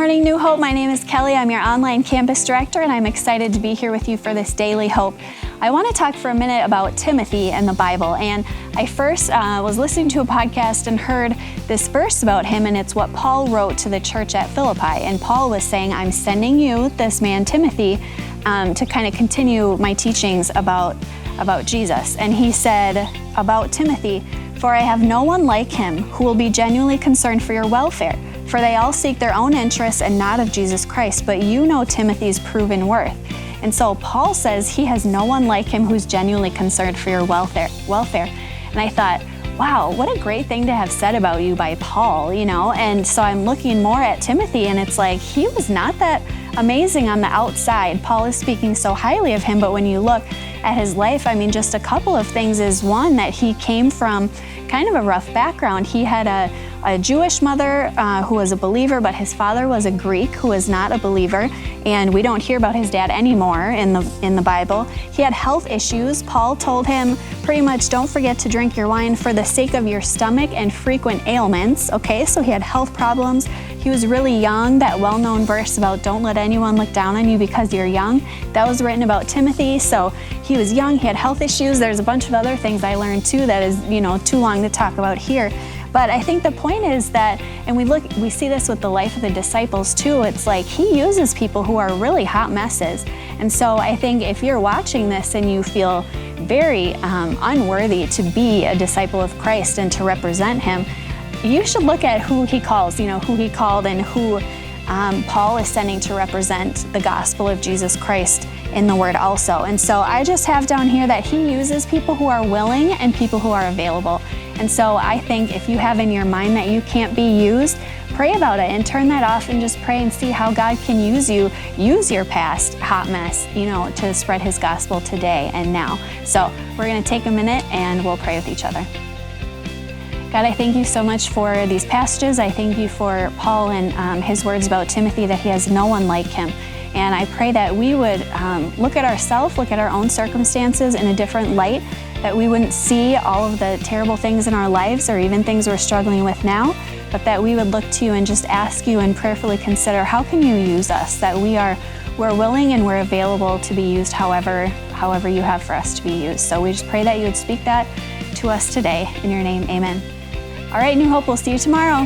morning, New Hope. My name is Kelly. I'm your online campus director, and I'm excited to be here with you for this Daily Hope. I want to talk for a minute about Timothy and the Bible. And I first was listening to a podcast and heard this verse about him, and it's what Paul wrote to the church at Philippi. And Paul was saying, I'm sending you, this man Timothy, to kind of continue my teachings about Jesus. And he said about Timothy, "For I have no one like him who will be genuinely concerned for your welfare. For they all seek their own interests and not of Jesus Christ, but you know Timothy's proven worth." And so Paul says he has no one like him who's genuinely concerned for your welfare. And I thought, wow, what a great thing to have said about you by Paul, you know? And so I'm looking more at Timothy, and it's like, he was not that amazing on the outside. Paul is speaking so highly of him, but when you look at his life, I mean, just a couple of things is one, that he came from kind of a rough background. He had a Jewish mother who was a believer, but his father was a Greek who was not a believer, and we don't hear about his dad anymore in the Bible. He had health issues. Paul told him pretty much, don't forget to drink your wine for the sake of your stomach and frequent ailments. Okay, so he had health problems. He was really young. That well-known verse about don't let anyone look down on you because you're young, that was written about Timothy. So he was young, he had health issues. There's a bunch of other things I learned too that is, too long to talk about here. But I think the point is that, and we see this with the life of the disciples too, it's like he uses people who are really hot messes. And so I think if you're watching this and you feel very unworthy to be a disciple of Christ and to represent him, you should look at who he calls, who he called and who Paul is sending to represent the gospel of Jesus Christ in the word also. And so I just have down here that he uses people who are willing and people who are available. And so I think if you have in your mind that you can't be used, pray about it and turn that off and just pray and see how God can use you, use your past hot mess, to spread his gospel today and now. So we're going to take a minute and we'll pray with each other. God, I thank you so much for these passages. I thank you for Paul and his words about Timothy, that he has no one like him. And I pray that we would look at ourselves, look at our own circumstances in a different light, that we wouldn't see all of the terrible things in our lives or even things we're struggling with now, but that we would look to you and just ask you and prayerfully consider, how can you use us? That we're willing and we're available to be used however you have for us to be used. So we just pray that you would speak that to us today. In your name, amen. All right, New Hope, we'll see you tomorrow.